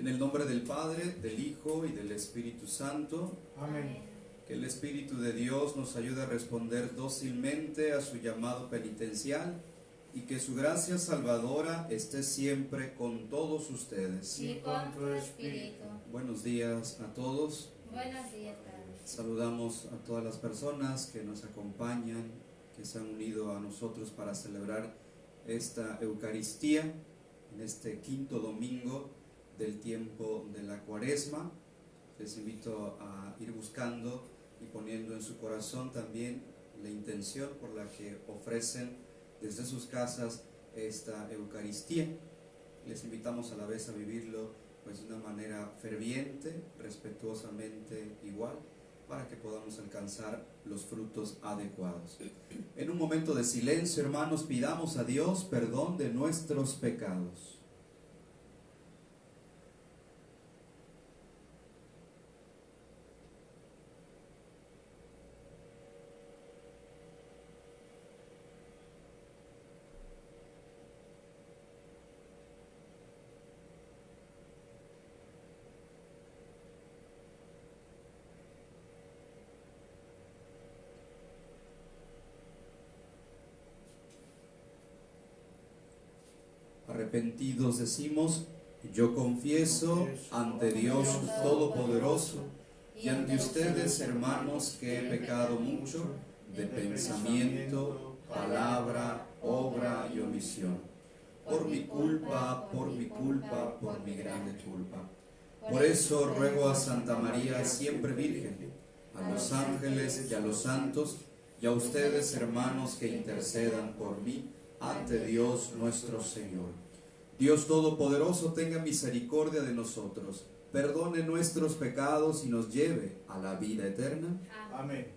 En el nombre del Padre, del Hijo y del Espíritu Santo. Amén. Que el Espíritu de Dios nos ayude a responder dócilmente a su llamado penitencial y que su gracia salvadora esté siempre con todos ustedes. Y con tu espíritu. Buenos días a todos. Buenos días, Padre. Saludamos a todas las personas que nos acompañan, que se han unido a nosotros para celebrar esta Eucaristía en este quinto domingo del tiempo de la Cuaresma. Les invito a ir buscando y poniendo en su corazón también la intención por la que ofrecen desde sus casas esta Eucaristía. Les invitamos a la vez a vivirlo pues de una manera ferviente, respetuosamente igual, para que podamos alcanzar los frutos adecuados. En un momento de silencio, hermanos, pidamos a Dios perdón de nuestros pecados. Arrepentidos decimos: yo confieso ante Dios Todopoderoso y ante ustedes, hermanos, que he pecado mucho de pensamiento, palabra, obra y omisión, por mi culpa, por mi grande culpa. Por eso ruego a Santa María, siempre Virgen, a los ángeles y a los santos, y a ustedes, hermanos, que intercedan por mí ante Dios nuestro Señor. Dios Todopoderoso tenga misericordia de nosotros, perdone nuestros pecados y nos lleve a la vida eterna. Amén.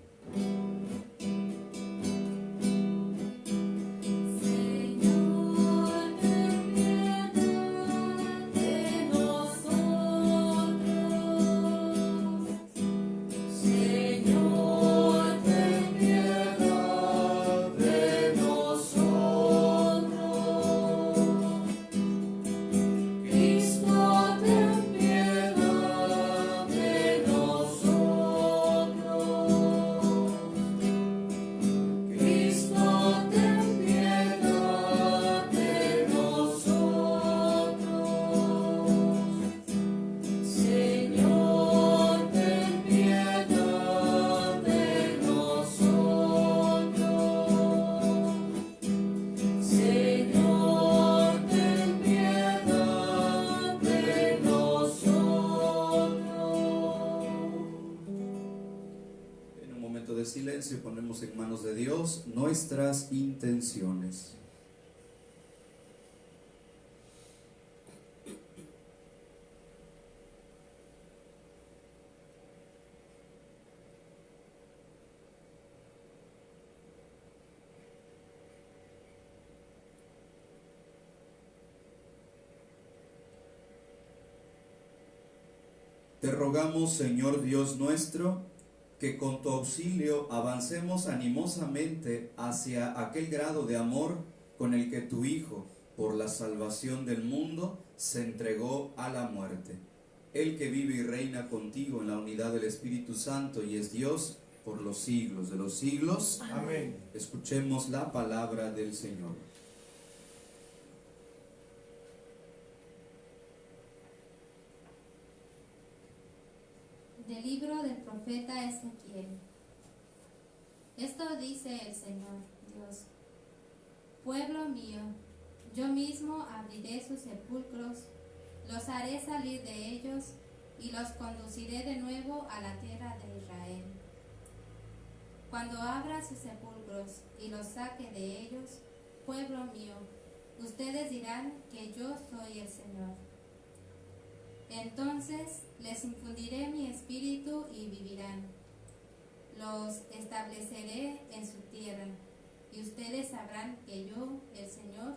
Silencio, ponemos en manos de Dios nuestras intenciones. Te rogamos, Señor Dios nuestro, que con tu auxilio avancemos animosamente hacia aquel grado de amor con el que tu Hijo, por la salvación del mundo, se entregó a la muerte. Él que vive y reina contigo en la unidad del Espíritu Santo y es Dios por los siglos de los siglos. Amén. Escuchemos la palabra del Señor. Del libro del profeta Ezequiel. Esto dice el Señor Dios: pueblo mío, yo mismo abriré sus sepulcros, los haré salir de ellos y los conduciré de nuevo a la tierra de Israel. Cuando abra sus sepulcros y los saque de ellos, pueblo mío, ustedes dirán que yo soy el Señor. Entonces les infundiré mi espíritu y vivirán. Los estableceré en su tierra, y ustedes sabrán que yo, el Señor,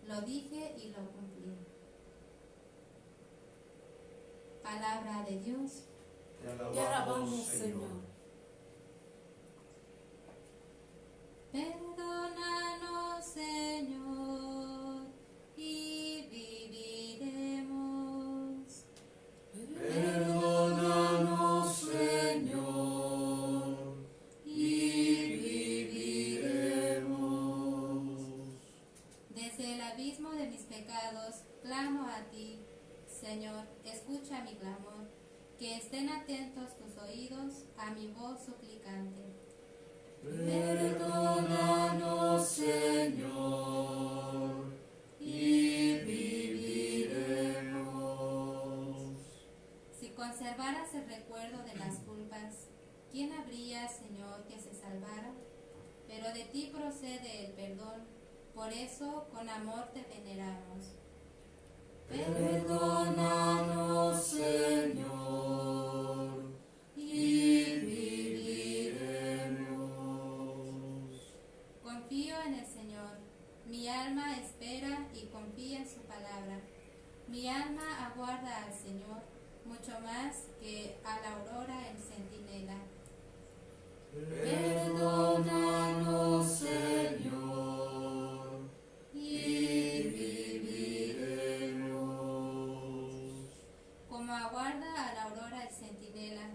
lo dije y lo cumplí. Palabra de Dios. Te alabamos, Señor. Perdónanos, Señor, y viviremos. Señor, escucha mi clamor, que estén atentos tus oídos a mi voz suplicante. Perdónanos, Señor, y viviremos. Si conservaras el recuerdo de las culpas, ¿quién habría, Señor, que se salvara? Pero de ti procede el perdón, por eso con amor te veneramos. Perdónanos, Señor, y viviremos. Confío en el Señor, mi alma espera y confía en su palabra. Mi alma aguarda al Señor, mucho más que a la aurora el centinela. Perdónanos, Señor, y viviremos. Como aguarda a la aurora el centinela,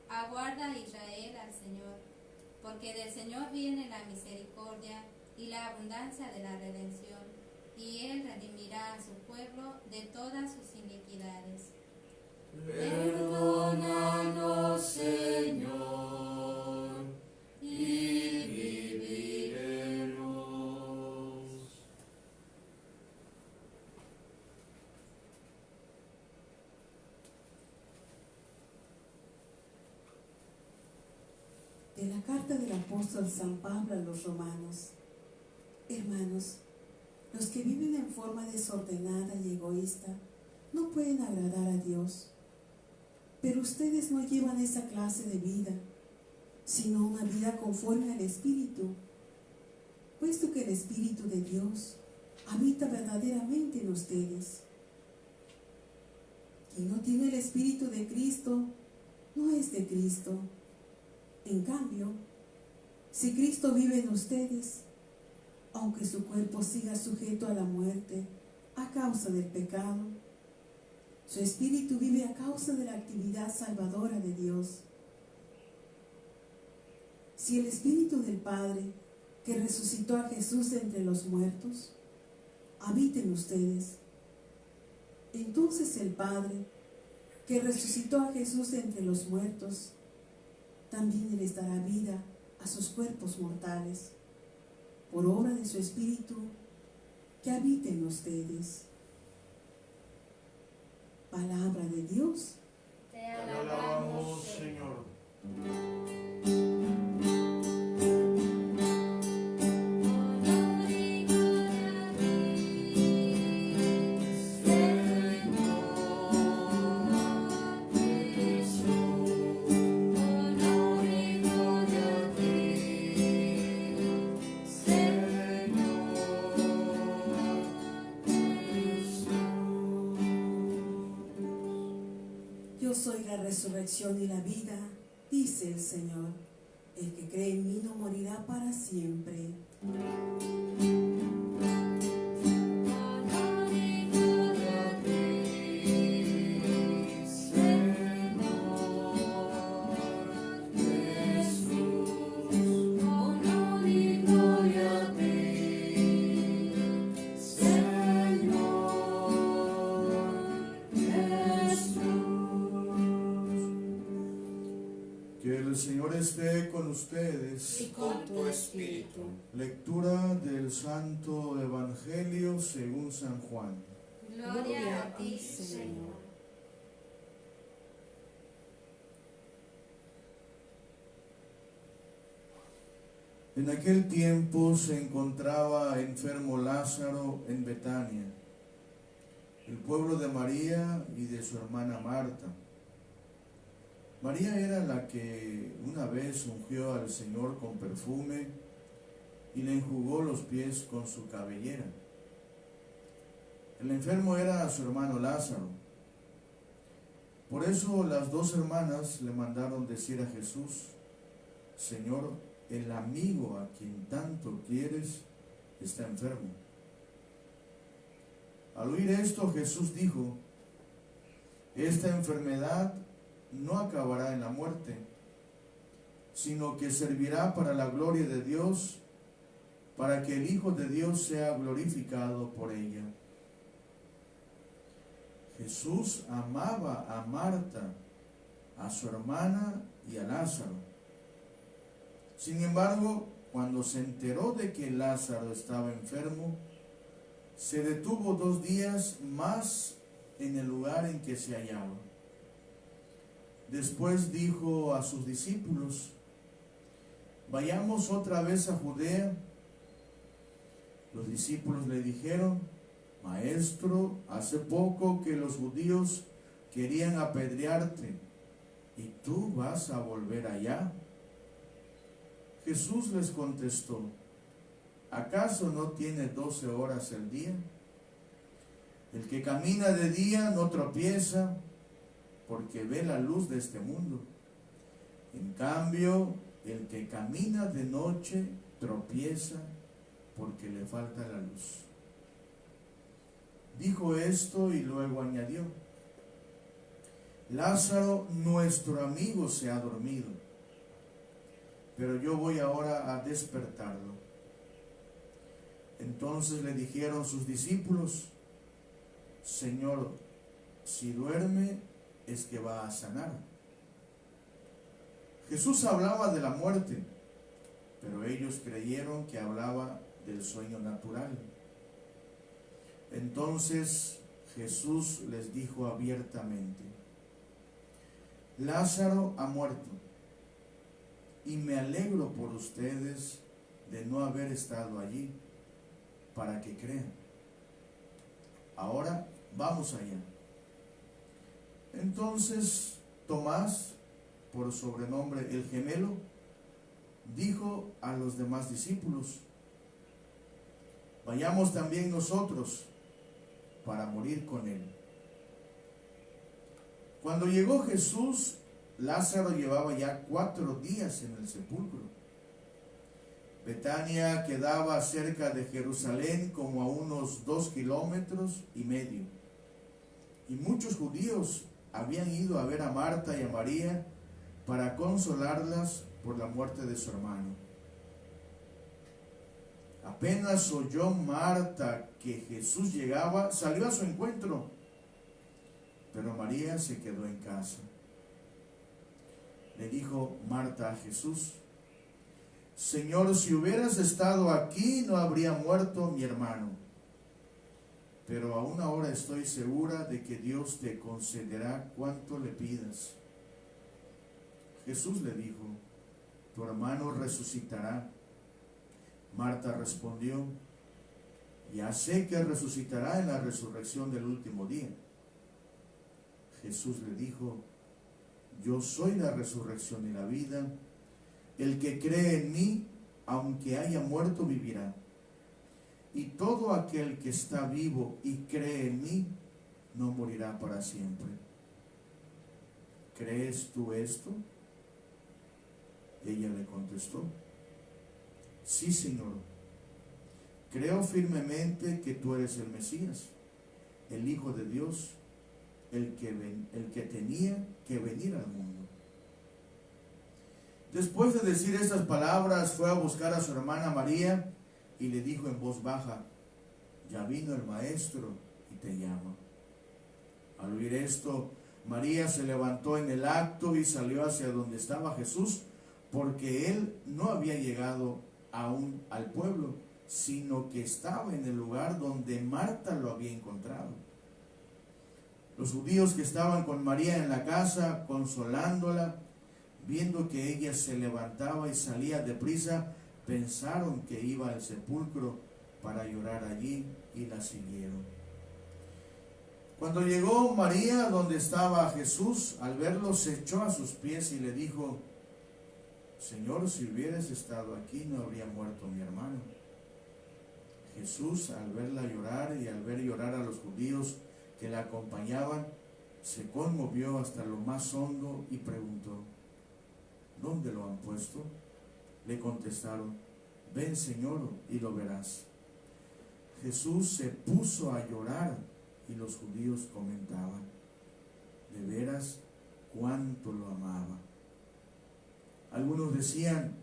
aguarda Israel al Señor, porque del Señor viene la misericordia y la abundancia de la redención, y Él redimirá a su pueblo de todas sus iniquidades. Perdónanos, Señor, y viviremos. De la carta del apóstol San Pablo a los romanos. Hermanos, los que viven en forma desordenada y egoísta no pueden agradar a Dios. Pero ustedes no llevan esa clase de vida, sino una vida conforme al Espíritu, puesto que el Espíritu de Dios habita verdaderamente en ustedes. Quien no tiene el Espíritu de Cristo no es de Cristo. En cambio, si Cristo vive en ustedes, aunque su cuerpo siga sujeto a la muerte a causa del pecado, su espíritu vive a causa de la actividad salvadora de Dios. Si el Espíritu del Padre, que resucitó a Jesús de entre los muertos, habita en ustedes, entonces el Padre, que resucitó a Jesús de entre los muertos, también les dará vida a sus cuerpos mortales, por obra de su Espíritu que habita en ustedes. Palabra de Dios. Te Te alabamos, Señor. Yo soy la resurrección y la vida, dice el Señor. El que cree en mí no morirá para siempre. Que el Señor esté con ustedes. Y con tu espíritu. Lectura del Santo Evangelio según San Juan. Gloria a ti, Señor. En aquel tiempo se encontraba enfermo Lázaro en Betania, el pueblo de María y de su hermana Marta. María era la que una vez ungió al Señor con perfume y le enjugó los pies con su cabellera. El enfermo era su hermano Lázaro. Por eso las dos hermanas le mandaron decir a Jesús: Señor, el amigo a quien tanto quieres está enfermo. Al oír esto, Jesús dijo: esta enfermedad no acabará en la muerte, sino que servirá para la gloria de Dios, para que el Hijo de Dios sea glorificado por ella. Jesús amaba a Marta, a su hermana y a Lázaro. Sin embargo, cuando se enteró de que Lázaro estaba enfermo, se detuvo 2 días más en el lugar en que se hallaba. Después dijo a sus discípulos: vayamos otra vez a Judea. Los discípulos le dijeron: Maestro, hace poco que los judíos querían apedrearte, ¿y tú vas a volver allá? Jesús les contestó: ¿acaso no tiene 12 horas el día? El que camina de día no tropieza, porque ve la luz de este mundo. En cambio, el que camina de noche tropieza, porque le falta la luz. Dijo esto y luego añadió: Lázaro, nuestro amigo, se ha dormido, pero yo voy ahora a despertarlo. Entonces le dijeron sus discípulos: Señor, si duerme, es que va a sanar. Jesús hablaba de la muerte, pero ellos creyeron que hablaba del sueño natural. Entonces Jesús les dijo abiertamente: Lázaro ha muerto, y me alegro por ustedes de no haber estado allí, para que crean. Ahora vamos allá. Entonces Tomás, por sobrenombre el gemelo, dijo a los demás discípulos: vayamos también nosotros para morir con él. Cuando llegó Jesús, Lázaro llevaba ya 4 días en el sepulcro. Betania quedaba cerca de Jerusalén, como a unos 2,5 kilómetros, y muchos judíos habían ido a ver a Marta y a María para consolarlas por la muerte de su hermano. Apenas oyó Marta que Jesús llegaba, salió a su encuentro, pero María se quedó en casa. Le dijo Marta a Jesús: Señor, si hubieras estado aquí, no habría muerto mi hermano. Pero aún ahora estoy segura de que Dios te concederá cuanto le pidas. Jesús le dijo: tu hermano resucitará. Marta respondió: ya sé que resucitará en la resurrección del último día. Jesús le dijo: yo soy la resurrección y la vida. El que cree en mí, aunque haya muerto, vivirá. Y todo aquel que está vivo y cree en mí, no morirá para siempre. ¿Crees tú esto? Ella le contestó: sí, Señor. Creo firmemente que tú eres el Mesías, el Hijo de Dios, el que tenía que venir al mundo. Después de decir estas palabras, fue a buscar a su hermana María y le dijo en voz baja: ya vino el Maestro y te llama. Al oír esto, María se levantó en el acto y salió hacia donde estaba Jesús, porque él no había llegado aún al pueblo, sino que estaba en el lugar donde Marta lo había encontrado. Los judíos que estaban con María en la casa, consolándola, viendo que ella se levantaba y salía deprisa, pensaron que iba al sepulcro para llorar allí y la siguieron. Cuando llegó María donde estaba Jesús, al verlo se echó a sus pies y le dijo: Señor, si hubieras estado aquí, no habría muerto mi hermano. Jesús, al verla llorar y al ver llorar a los judíos que la acompañaban, se conmovió hasta lo más hondo y preguntó: ¿dónde lo han puesto? Le contestaron: ven, Señor, y lo verás. Jesús se puso a llorar y los judíos comentaban: de veras, cuánto lo amaba. Algunos decían: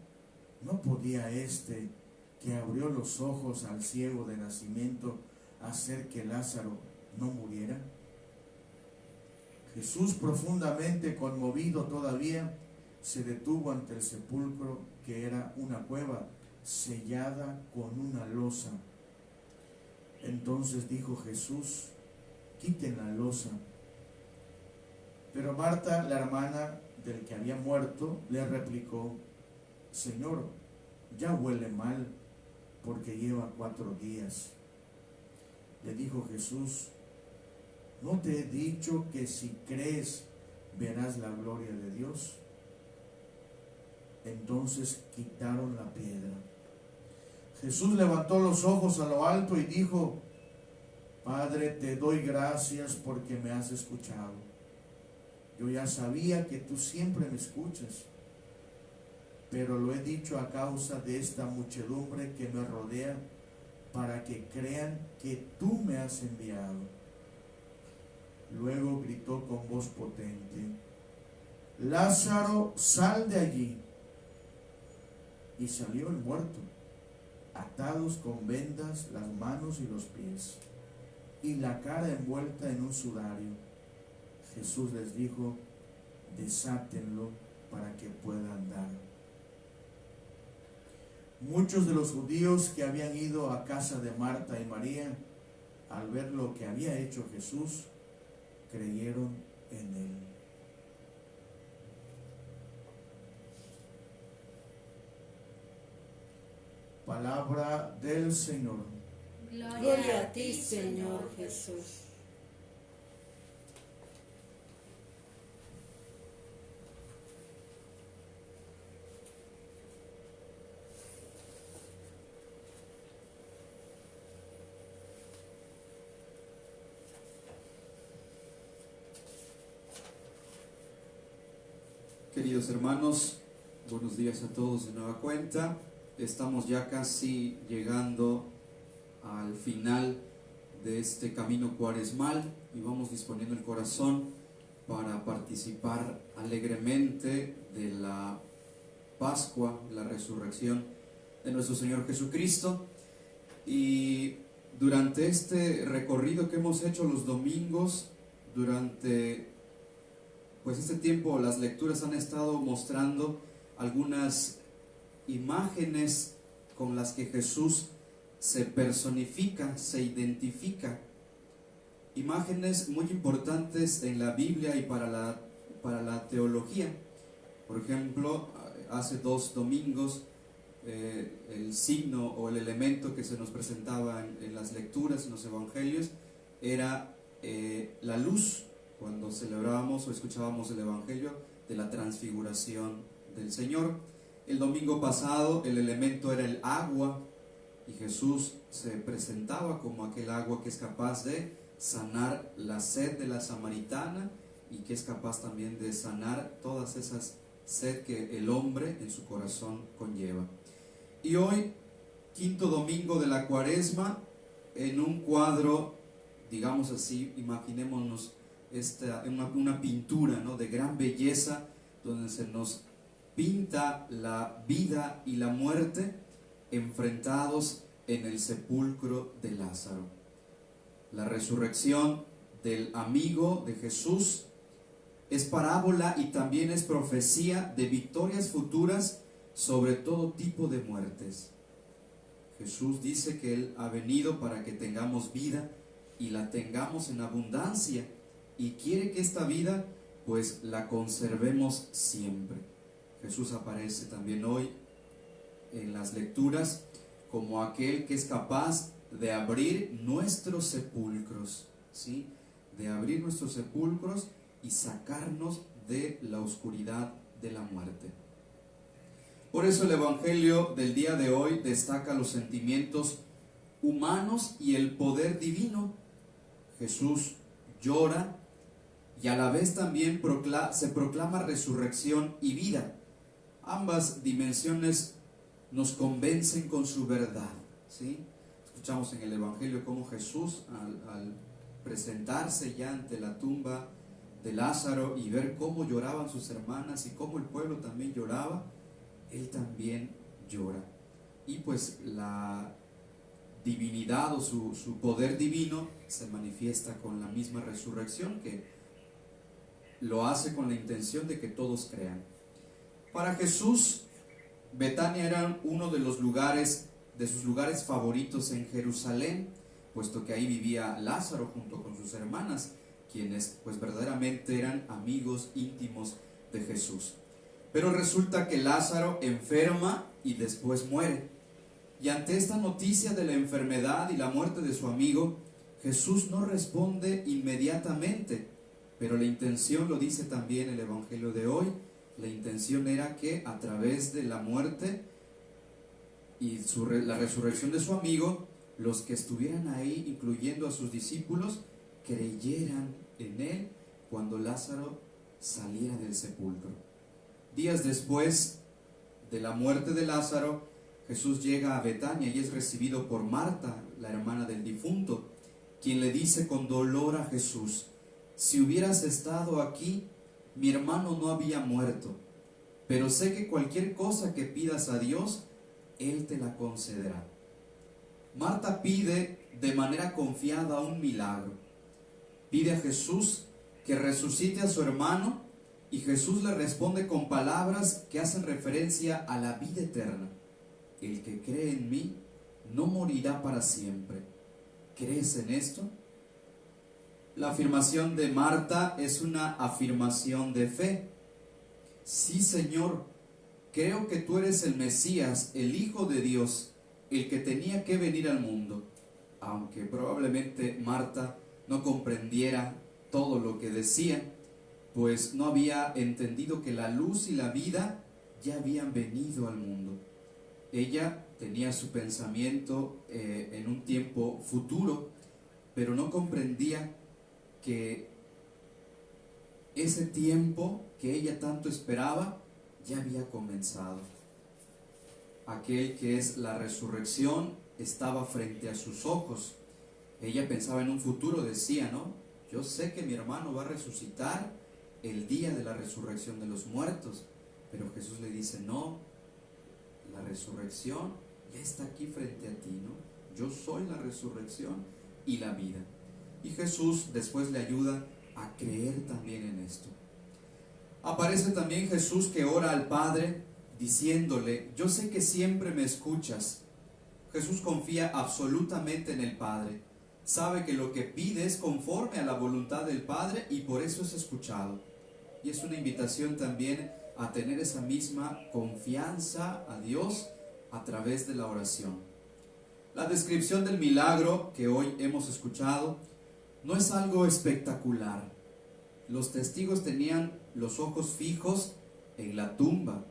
¿no podía este que abrió los ojos al ciego de nacimiento hacer que Lázaro no muriera? Jesús, profundamente conmovido todavía, se detuvo ante el sepulcro, que era una cueva sellada con una losa. Entonces dijo Jesús: quiten la losa. Pero Marta, la hermana del que había muerto, le replicó: Señor, ya huele mal, porque lleva 4 días. Le dijo Jesús: ¿no te he dicho que si crees verás la gloria de Dios? Entonces quitaron la piedra. Jesús levantó los ojos a lo alto y dijo: Padre, te doy gracias porque me has escuchado. Yo ya sabía que tú siempre me escuchas, pero lo he dicho a causa de esta muchedumbre que me rodea, para que crean que tú me has enviado. Luego gritó con voz potente: Lázaro, sal de allí. Y salió el muerto, atados con vendas las manos y los pies, y la cara envuelta en un sudario. Jesús les dijo: desátenlo para que pueda andar. Muchos de los judíos que habían ido a casa de Marta y María, al ver lo que había hecho Jesús, creyeron en él. Palabra del Señor. Gloria a ti, Señor Jesús. Queridos hermanos, buenos días a todos de nueva cuenta. Estamos ya casi llegando al final de este camino cuaresmal y vamos disponiendo el corazón para participar alegremente de la Pascua, la resurrección de nuestro Señor Jesucristo. Y durante este recorrido que hemos hecho los domingos, durante este tiempo, las lecturas han estado mostrando algunas imágenes con las que Jesús se personifica, se identifica. Imágenes muy importantes en la Biblia y para la teología. Por ejemplo, hace 2 domingos, el signo o el elemento que se nos presentaba en las lecturas, en los evangelios, era la luz, cuando celebrábamos o escuchábamos el evangelio de la transfiguración del Señor. El domingo pasado el elemento era el agua, y Jesús se presentaba como aquel agua que es capaz de sanar la sed de la samaritana y que es capaz también de sanar todas esas sed que el hombre en su corazón conlleva. Y hoy, 5º domingo de la Cuaresma, en un cuadro, digamos así, imaginémonos una pintura, ¿no?, de gran belleza, donde se nos pinta la vida y la muerte enfrentados en el sepulcro de Lázaro. La resurrección del amigo de Jesús es parábola y también es profecía de victorias futuras sobre todo tipo de muertes. Jesús dice que Él ha venido para que tengamos vida y la tengamos en abundancia, y quiere que esta vida pues la conservemos siempre. Jesús aparece también hoy en las lecturas como aquel que es capaz de abrir nuestros sepulcros, ¿sí? De abrir nuestros sepulcros y sacarnos de la oscuridad de la muerte. Por eso el evangelio del día de hoy destaca los sentimientos humanos y el poder divino. Jesús llora y a la vez también se proclama resurrección y vida. Ambas dimensiones nos convencen con su verdad, ¿sí? Escuchamos en el evangelio cómo Jesús al presentarse ya ante la tumba de Lázaro y ver cómo lloraban sus hermanas y cómo el pueblo también lloraba, Él también llora. Y pues la divinidad o su poder divino se manifiesta con la misma resurrección que lo hace con la intención de que todos crean. Para Jesús, Betania era uno de los lugares, de sus lugares favoritos en Jerusalén, puesto que ahí vivía Lázaro junto con sus hermanas, quienes pues verdaderamente eran amigos íntimos de Jesús. Pero resulta que Lázaro enferma y después muere. Y ante esta noticia de la enfermedad y la muerte de su amigo, Jesús no responde inmediatamente, pero la intención, lo dice también el Evangelio de hoy, la intención era que a través de la muerte y la resurrección de su amigo, los que estuvieran ahí, incluyendo a sus discípulos, creyeran en él cuando Lázaro saliera del sepulcro. Días después de la muerte de Lázaro, Jesús llega a Betania y es recibido por Marta, la hermana del difunto, quien le dice con dolor a Jesús: si hubieras estado aquí, mi hermano no había muerto, pero sé que cualquier cosa que pidas a Dios, Él te la concederá. Marta pide de manera confiada un milagro. Pide a Jesús que resucite a su hermano y Jesús le responde con palabras que hacen referencia a la vida eterna. El que cree en mí no morirá para siempre. ¿Crees en esto? La afirmación de Marta es una afirmación de fe. Sí, Señor, creo que tú eres el Mesías, el Hijo de Dios, el que tenía que venir al mundo. Aunque probablemente Marta no comprendiera todo lo que decía, pues no había entendido que la luz y la vida ya habían venido al mundo. Ella tenía su pensamiento en un tiempo futuro, pero no comprendía que ese tiempo que ella tanto esperaba ya había comenzado. Aquel que es la resurrección estaba frente a sus ojos. Ella pensaba en un futuro, decía, ¿no? Yo sé que mi hermano va a resucitar el día de la resurrección de los muertos, pero Jesús le dice, no, la resurrección ya está aquí frente a ti, ¿no? Yo soy la resurrección y la vida. Y Jesús después le ayuda a creer también en esto. Aparece también Jesús que ora al Padre diciéndole, yo sé que siempre me escuchas. Jesús confía absolutamente en el Padre. Sabe que lo que pide es conforme a la voluntad del Padre y por eso es escuchado. Y es una invitación también a tener esa misma confianza a Dios a través de la oración. La descripción del milagro que hoy hemos escuchado no es algo espectacular. Los testigos tenían los ojos fijos en la tumba,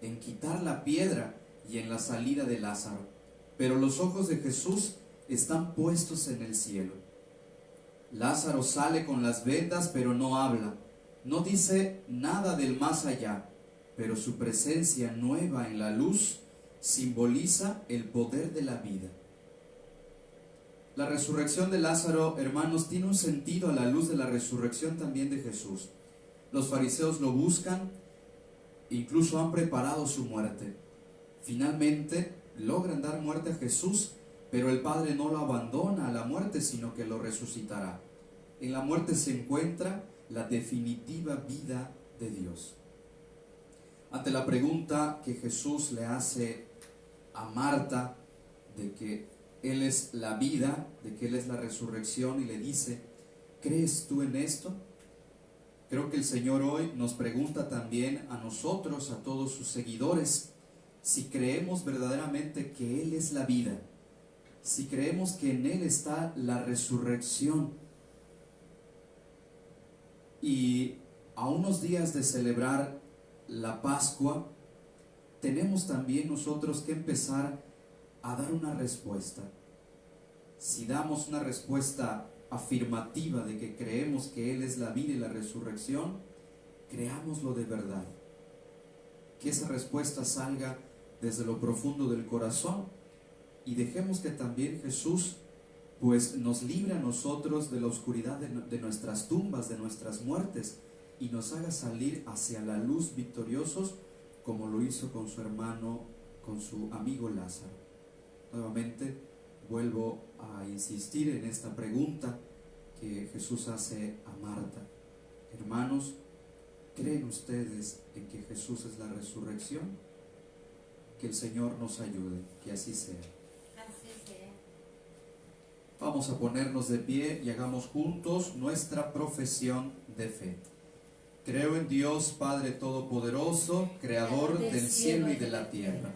en quitar la piedra y en la salida de Lázaro. Pero los ojos de Jesús están puestos en el cielo. Lázaro sale con las vendas, pero no habla. No dice nada del más allá, pero su presencia nueva en la luz simboliza el poder de la vida. La resurrección de Lázaro, hermanos, tiene un sentido a la luz de la resurrección también de Jesús. Los fariseos lo buscan, incluso han preparado su muerte. Finalmente logran dar muerte a Jesús, pero el Padre no lo abandona a la muerte, sino que lo resucitará. En la muerte se encuentra la definitiva vida de Dios. Ante la pregunta que Jesús le hace a Marta de que Él es la vida, de que Él es la resurrección, y le dice, ¿crees tú en esto? Creo que el Señor hoy nos pregunta también a nosotros, a todos sus seguidores, si creemos verdaderamente que Él es la vida, si creemos que en Él está la resurrección. Y a unos días de celebrar la Pascua, tenemos también nosotros que empezar a dar una respuesta. Si damos una respuesta afirmativa de que creemos que Él es la vida y la resurrección, creámoslo de verdad. Que esa respuesta salga desde lo profundo del corazón y dejemos que también Jesús pues nos libre a nosotros de la oscuridad de nuestras tumbas, de nuestras muertes, y nos haga salir hacia la luz victoriosos como lo hizo con su hermano, con su amigo Lázaro. Nuevamente vuelvo a insistir en esta pregunta que Jesús hace a Marta. Hermanos, ¿Creen ustedes en que Jesús es la resurrección? Que el Señor nos ayude, que así sea. Así sea. Vamos a ponernos de pie y hagamos juntos nuestra profesión de fe. Creo en Dios Padre Todopoderoso, Creador del cielo y de la tierra,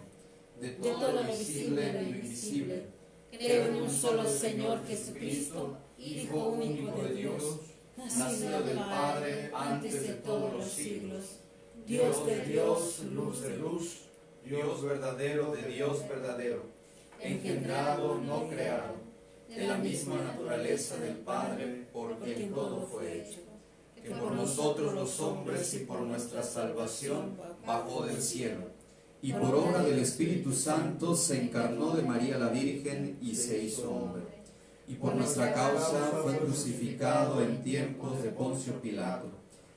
de todo lo visible y lo invisible. Creo en un solo Señor Jesucristo, Hijo único de Dios, nacido del Padre antes de todos los siglos, Dios de Dios, luz de luz, Dios verdadero de Dios verdadero, engendrado, no creado, de la misma naturaleza del Padre, por quien todo fue hecho, que por nosotros los hombres y por nuestra salvación bajó del cielo, y por obra del Espíritu Santo se encarnó de María la Virgen y se hizo hombre, y por nuestra causa fue crucificado en tiempos de Poncio Pilato,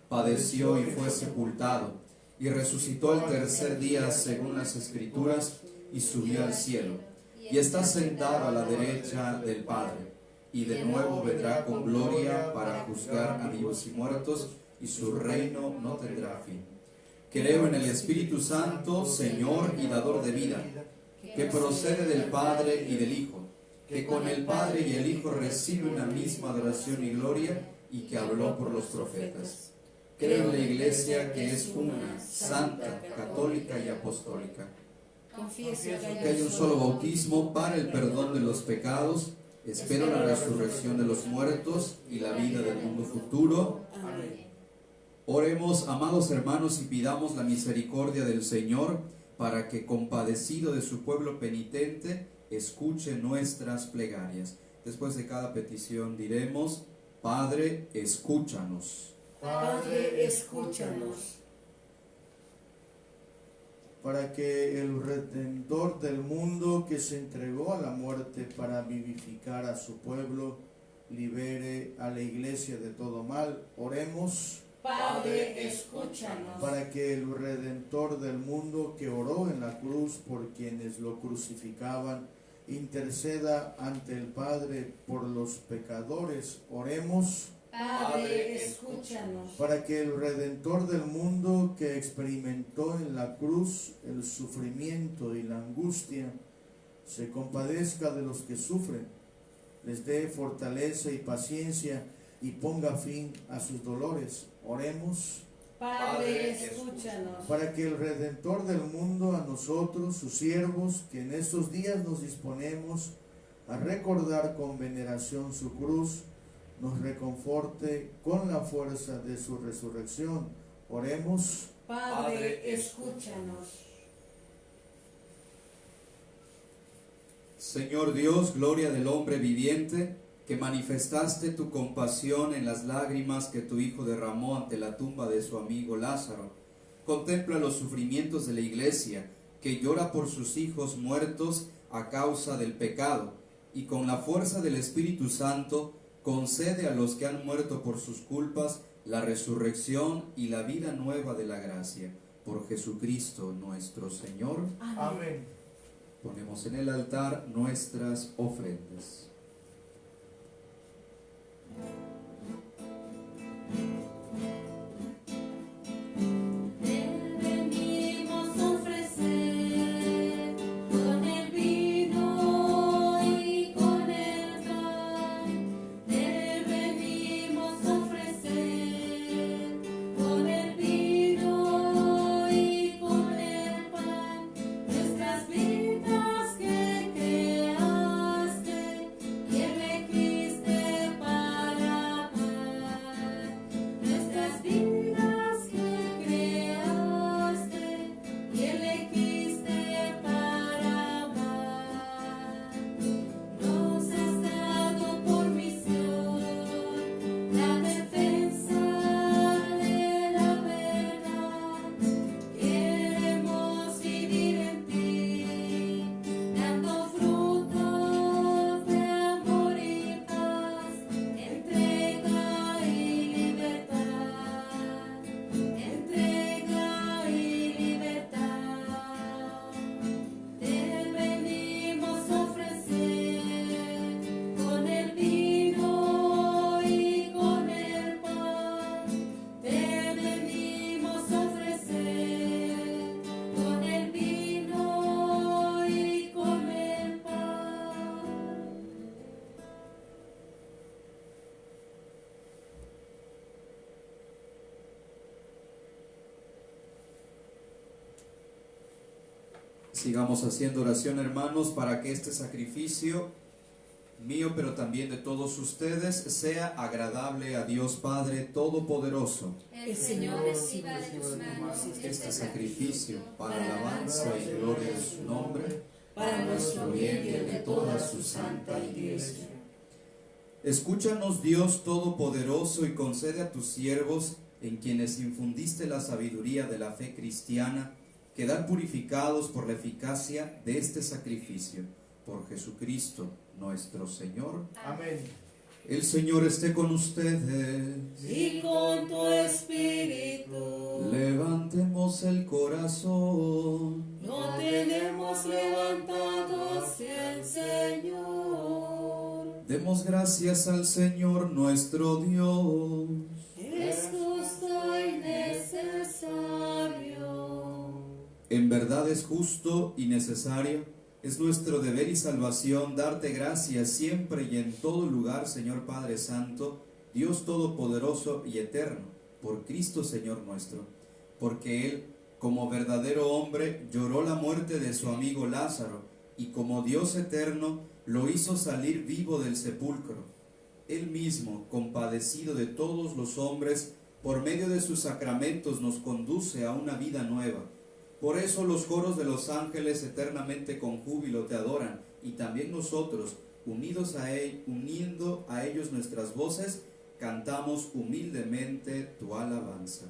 padeció y fue sepultado, y resucitó el tercer día según las Escrituras, y subió al cielo, y está sentado a la derecha del Padre, y de nuevo vendrá con gloria para juzgar a vivos y muertos, y su reino no tendrá fin. Creo en el Espíritu Santo, Señor y dador de vida, que procede del Padre y del Hijo, que con el Padre y el Hijo recibe una misma adoración y gloria, y que habló por los profetas. Creo en la Iglesia, que es una, santa, católica y apostólica. confieso Que hay un solo bautismo para el perdón de los pecados. Espero la resurrección de los muertos y la vida del mundo futuro. Amén. Oremos, amados hermanos, y pidamos la misericordia del Señor para que, compadecido de su pueblo penitente, escuche nuestras plegarias. Después de cada petición diremos: Padre, escúchanos. Padre, escúchanos. Para que el Redentor del mundo, que se entregó a la muerte para vivificar a su pueblo, libere a la Iglesia de todo mal. Oremos. Padre, escúchanos. Para que el Redentor del mundo, que oró en la cruz por quienes lo crucificaban, interceda ante el Padre por los pecadores. Oremos. Padre, escúchanos. Para que el Redentor del mundo, que experimentó en la cruz el sufrimiento y la angustia, se compadezca de los que sufren, les dé fortaleza y paciencia y ponga fin a sus dolores. Oremos. Padre, escúchanos. Para que el Redentor del mundo, a nosotros, sus siervos, que en estos días nos disponemos a recordar con veneración su cruz, nos reconforte con la fuerza de su resurrección. Oremos. Padre, escúchanos. Señor Dios, gloria del hombre viviente, que manifestaste tu compasión en las lágrimas que tu Hijo derramó ante la tumba de su amigo Lázaro. Contempla los sufrimientos de la Iglesia, que llora por sus hijos muertos a causa del pecado, y con la fuerza del Espíritu Santo, concede a los que han muerto por sus culpas la resurrección y la vida nueva de la gracia. Por Jesucristo nuestro Señor. Amén. Ponemos en el altar nuestras ofrendas. Sigamos haciendo oración, hermanos, para que este sacrificio mío, pero también de todos ustedes, sea agradable a Dios Padre Todopoderoso. El Señor reciba de tus manos Este sacrificio para alabanza y gloria de su nombre, para nuestro bien y el de toda su santa Iglesia. Escúchanos, Dios Todopoderoso, y concede a tus siervos, en quienes infundiste la sabiduría de la fe cristiana, quedar purificados por la eficacia de este sacrificio. Por Jesucristo nuestro Señor. Amén. El Señor esté con ustedes. Y con tu espíritu. Levantemos el corazón. No tenemos levantado hacia el Señor. Demos gracias al Señor nuestro Dios. Es justo y necesario. En verdad es justo y necesario. Es nuestro deber y salvación darte gracias siempre y en todo lugar, Señor Padre Santo, Dios Todopoderoso y Eterno, por Cristo Señor nuestro, porque Él, como verdadero hombre, lloró la muerte de su amigo Lázaro, y como Dios eterno, lo hizo salir vivo del sepulcro. Él mismo, compadecido de todos los hombres, por medio de sus sacramentos nos conduce a una vida nueva. Por eso los coros de los ángeles eternamente con júbilo te adoran, y también nosotros, uniendo a ellos nuestras voces, cantamos humildemente tu alabanza.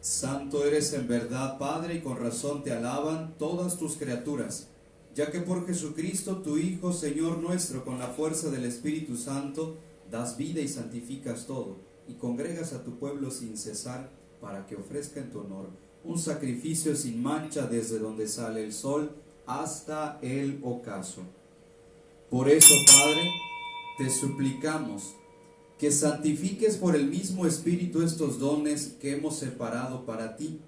Santo eres en verdad, Padre, y con razón te alaban todas tus criaturas, ya que por Jesucristo, tu Hijo, Señor nuestro, con la fuerza del Espíritu Santo, das vida y santificas todo, y congregas a tu pueblo sin cesar, para que ofrezca en tu honor un sacrificio sin mancha desde donde sale el sol hasta el ocaso. Por eso, Padre, te suplicamos que santifiques por el mismo Espíritu estos dones que hemos separado para ti,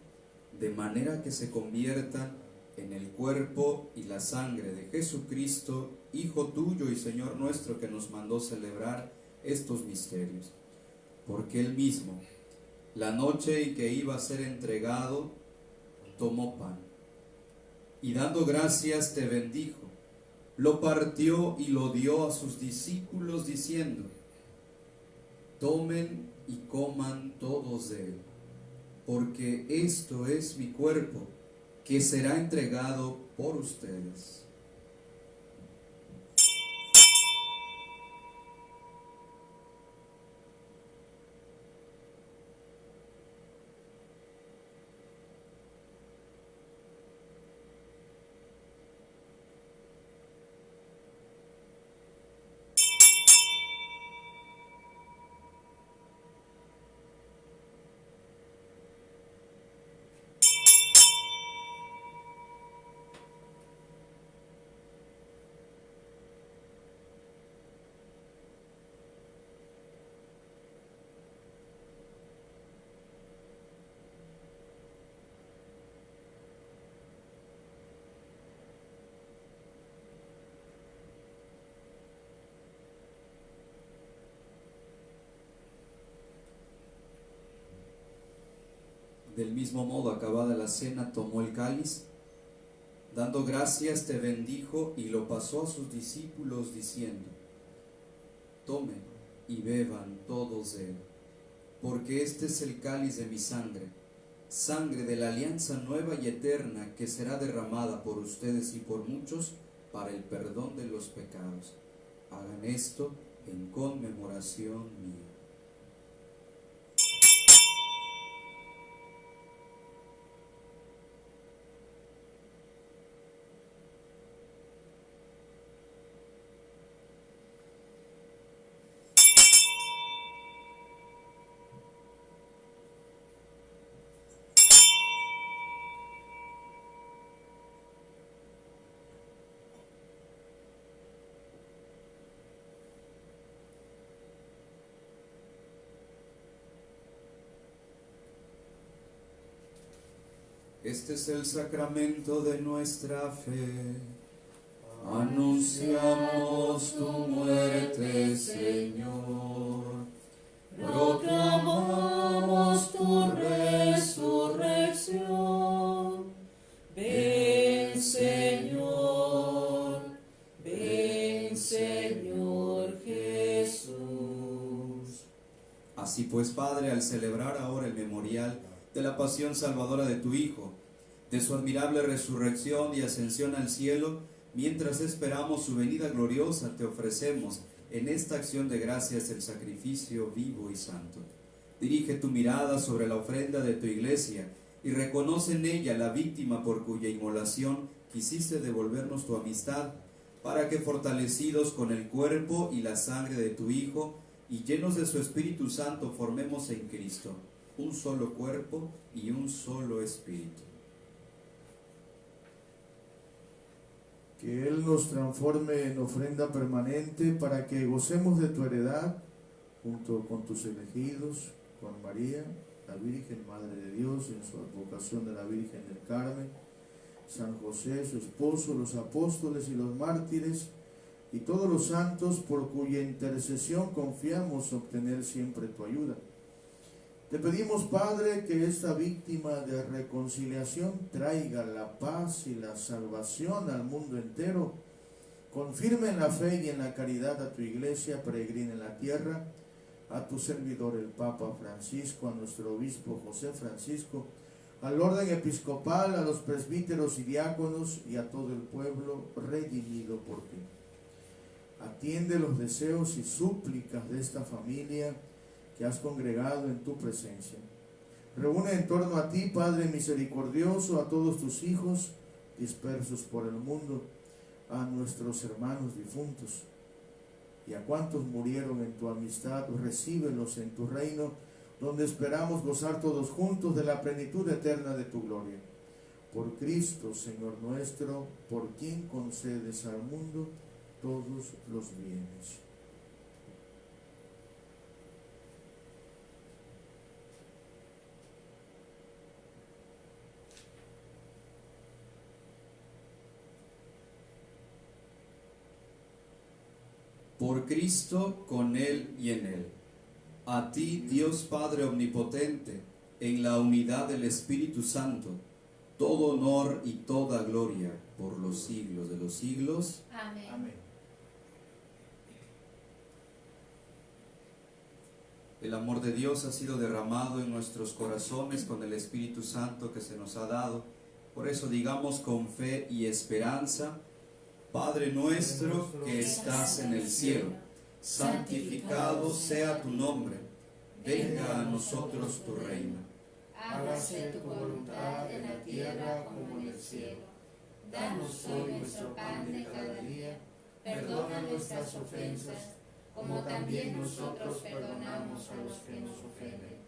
de manera que se conviertan en el cuerpo y la sangre de Jesucristo, Hijo tuyo y Señor nuestro, que nos mandó celebrar estos misterios. Porque Él mismo, la noche en que iba a ser entregado, tomó pan, y dando gracias te bendijo, lo partió y lo dio a sus discípulos, diciendo: tomen y coman todos de él, porque esto es mi cuerpo, que será entregado por ustedes. Del mismo modo, acabada la cena, tomó el cáliz, dando gracias, te bendijo y lo pasó a sus discípulos diciendo: tomen y beban todos de él, porque este es el cáliz de mi sangre, sangre de la alianza nueva y eterna, que será derramada por ustedes y por muchos para el perdón de los pecados. Hagan esto en conmemoración mía. Este es el sacramento de nuestra fe. Anunciamos tu muerte, Señor. Proclamamos tu resurrección. Ven, Señor. Ven, Señor Jesús. Así pues, Padre, al celebrar ahora el memorial de la pasión salvadora de tu Hijo, de su admirable resurrección y ascensión al cielo, mientras esperamos su venida gloriosa, te ofrecemos en esta acción de gracias el sacrificio vivo y santo. Dirige tu mirada sobre la ofrenda de tu iglesia y reconoce en ella la víctima por cuya inmolación quisiste devolvernos tu amistad, para que, fortalecidos con el cuerpo y la sangre de tu Hijo y llenos de su Espíritu Santo, formemos en Cristo un solo cuerpo y un solo espíritu. Que Él nos transforme en ofrenda permanente para que gocemos de tu heredad junto con tus elegidos, con María, la Virgen, Madre de Dios, en su advocación de la Virgen del Carmen, San José, su esposo, los apóstoles y los mártires, y todos los santos por cuya intercesión confiamos obtener siempre tu ayuda. Te pedimos, Padre, que esta víctima de reconciliación traiga la paz y la salvación al mundo entero. Confirme en la fe y en la caridad a tu iglesia peregrina en la tierra, a tu servidor el Papa Francisco, a nuestro obispo José Francisco, al orden episcopal, a los presbíteros y diáconos y a todo el pueblo redimido por ti. Atiende los deseos y súplicas de esta familia que has congregado en tu presencia. Reúne en torno a ti, Padre misericordioso, a todos tus hijos dispersos por el mundo, a nuestros hermanos difuntos, y a cuantos murieron en tu amistad, recíbelos en tu reino, donde esperamos gozar todos juntos de la plenitud eterna de tu gloria. Por Cristo, Señor nuestro, por quien concedes al mundo todos los bienes. Por Cristo, con Él y en Él. A ti, Dios Padre Omnipotente, en la unidad del Espíritu Santo, todo honor y toda gloria por los siglos de los siglos. Amén. Amén. El amor de Dios ha sido derramado en nuestros corazones con el Espíritu Santo que se nos ha dado. Por eso digamos con fe y esperanza: Padre nuestro que estás en el cielo, santificado sea tu nombre. Venga a nosotros tu reino. Hágase tu voluntad en la tierra como en el cielo. Danos hoy nuestro pan de cada día. Perdona nuestras ofensas, como también nosotros perdonamos a los que nos ofenden.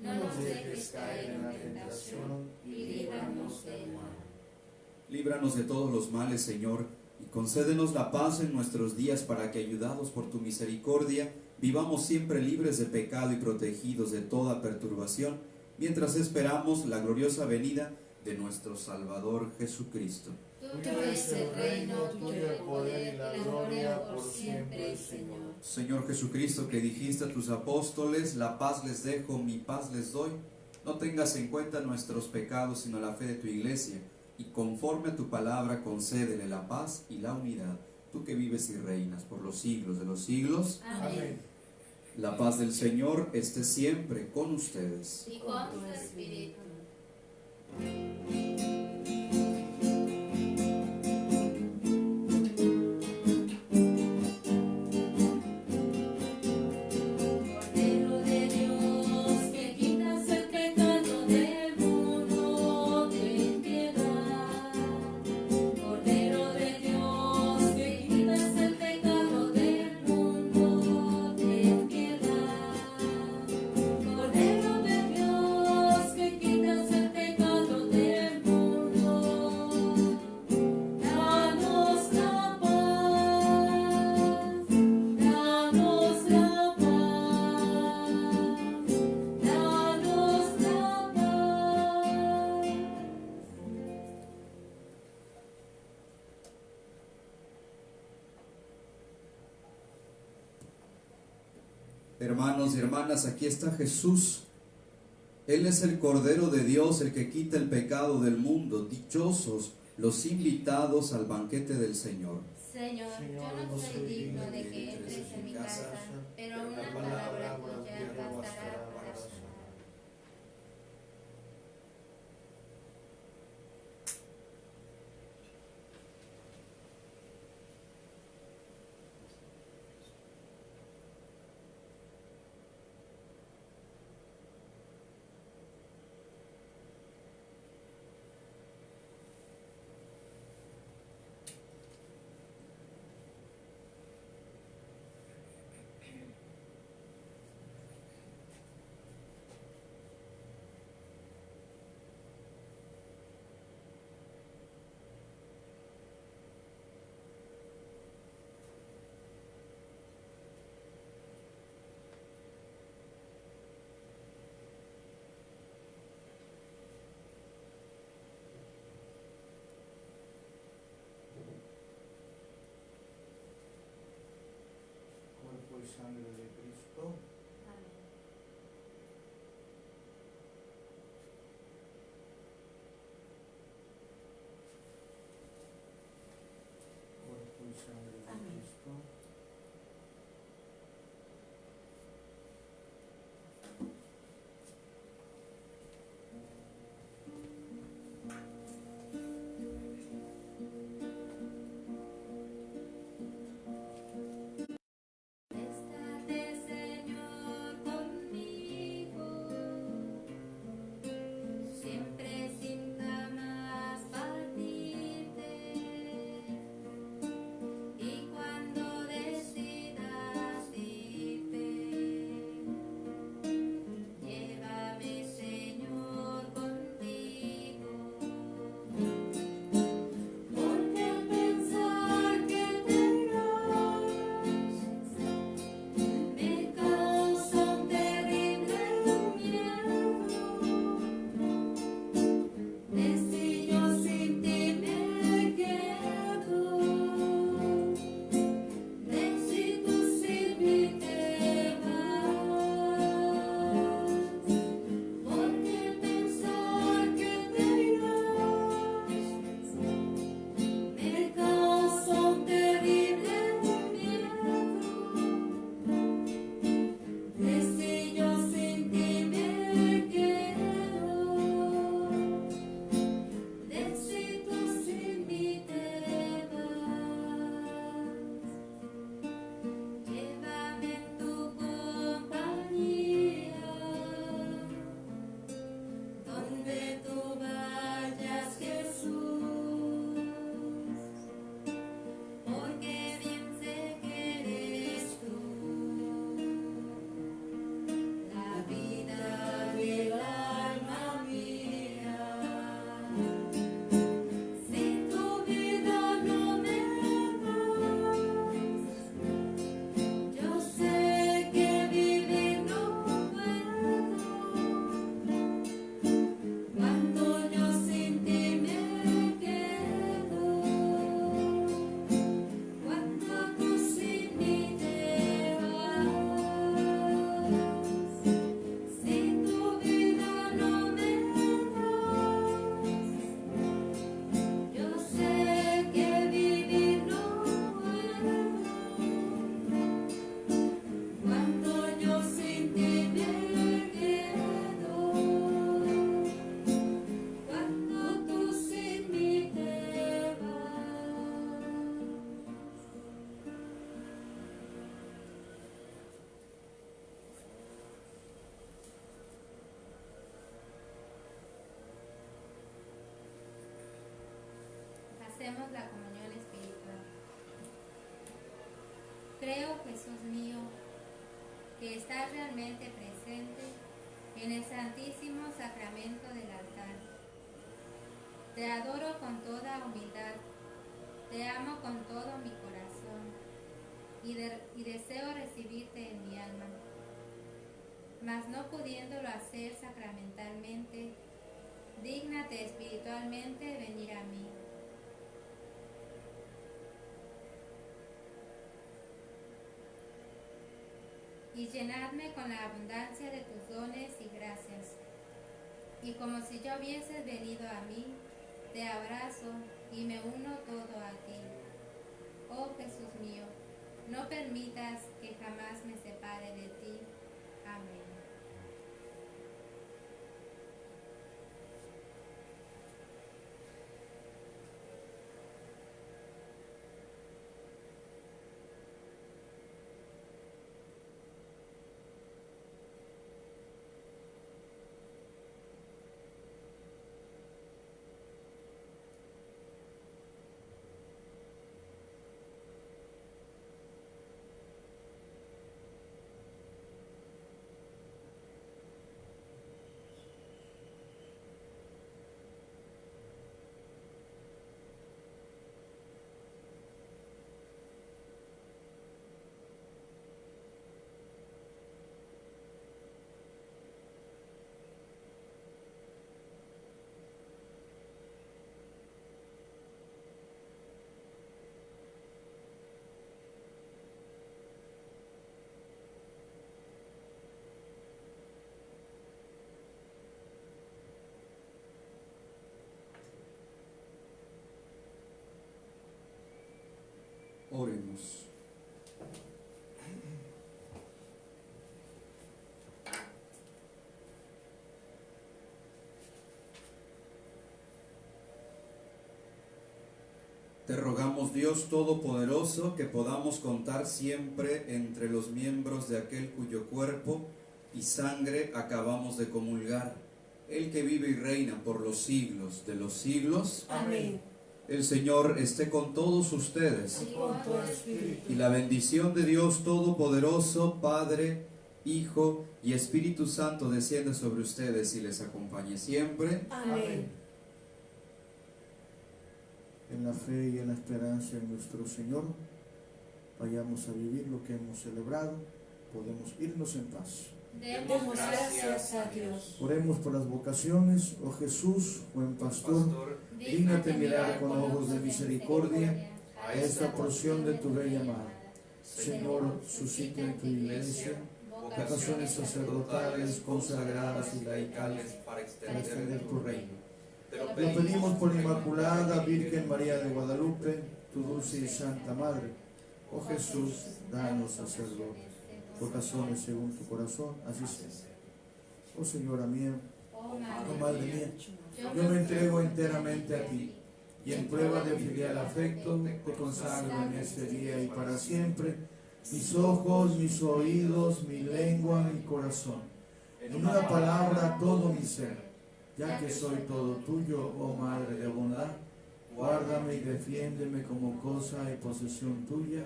No nos dejes caer en la tentación y líbranos del mal. Líbranos de todos los males, Señor, y concédenos la paz en nuestros días, para que, ayudados por tu misericordia, vivamos siempre libres de pecado y protegidos de toda perturbación, mientras esperamos la gloriosa venida de nuestro Salvador Jesucristo. Tuyo es el reino, tuyo el poder y la gloria por siempre, Señor. Señor Jesucristo, que dijiste a tus apóstoles: la paz les dejo, mi paz les doy, No tengas en cuenta nuestros pecados, sino la fe de tu iglesia, y conforme a tu palabra concédele la paz y la unidad, tú que vives y reinas por los siglos de los siglos. Amén. La paz del Señor esté siempre con ustedes. Y con tu espíritu. Cordero de Dios, que quitas el pecado del mundo, ten piedad. Cordero de Dios, que quitas el pecado del mundo, ten piedad. Cordero de Dios, que quitas el pecado del mundo, danos la paz, danos la paz, danos la paz. Hermanos y hermanas, aquí está Jesús. Él es el Cordero de Dios, el que quita el pecado del mundo. Dichosos los invitados al banquete del Señor. Señor, yo no soy digno de que entres en mi casa, pero una palabra tuya bastará para sanar. Cuerpo y sangre de Cristo. Amén. Cuerpo y sangre de Amén. Cristo. Estate, Señor, conmigo, siempre sin jamás partirte, y creo, Jesús mío, que estás realmente presente en el Santísimo Sacramento del altar. Te adoro con toda humildad, te amo con todo mi corazón y deseo recibirte en mi alma. Mas no pudiéndolo hacer sacramentalmente, dígnate espiritualmente venir a mí. Y llenadme con la abundancia de tus dones y gracias. Y como si yo hubieses venido a mí, te abrazo y me uno todo a ti. Oh Jesús mío, no permitas que jamás me separe de ti. Amén. Oremos. Te rogamos, Dios Todopoderoso, que podamos contar siempre entre los miembros de aquel cuyo cuerpo y sangre acabamos de comulgar, el que vive y reina por los siglos de los siglos. Amén. El Señor esté con todos ustedes. Y con tu espíritu. Y la bendición de Dios Todopoderoso, Padre, Hijo y Espíritu Santo descienda sobre ustedes y les acompañe siempre. Amén. En la fe y en la esperanza en nuestro Señor, vayamos a vivir lo que hemos celebrado. Podemos irnos en paz. Demos gracias a Dios. Oremos por las vocaciones. Oh Jesús, buen pastor, dígnate mirar con ojos de misericordia a esta porción de tu bella mano. Señor, suscita en tu iglesia vocaciones sacerdotales, consagradas y laicales para extender tu reino. Lo pedimos por la Inmaculada Virgen María de Guadalupe, tu dulce y santa Madre. Oh Jesús, danos sacerdotes, vocaciones según tu corazón, así sea. Oh Señora mía, oh Madre mía, yo me entrego enteramente a ti, y en prueba de filial afecto, te consagro en este día y para siempre mis ojos, mis oídos, mi lengua, mi corazón. En una palabra, todo mi ser. Ya que soy todo tuyo, oh Madre de bondad, guárdame y defiéndeme como cosa y posesión tuya.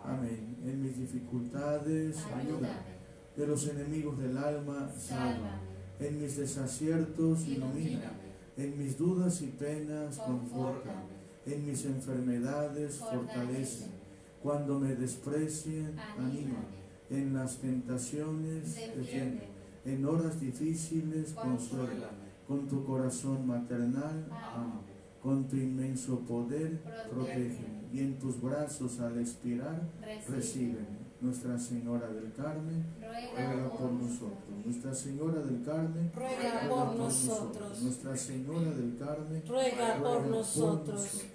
Amén. En mis dificultades, ayúdame. De los enemigos del alma, sálvame. En mis desaciertos, ilumíname. En mis dudas y penas, confórtame. En mis enfermedades, fortaléceme. Cuando me desprecien, anímame. En las tentaciones, defiéndeme. En horas difíciles, consuélame. Con tu corazón maternal, ama. Con tu inmenso poder, protégeme. Y en tus brazos al expirar, recíbeme. Nuestra Señora del Carmen, ruega por nosotros. Nuestra Señora del Carmen, ruega por nosotros. Nuestra Señora del Carmen, ruega por nosotros.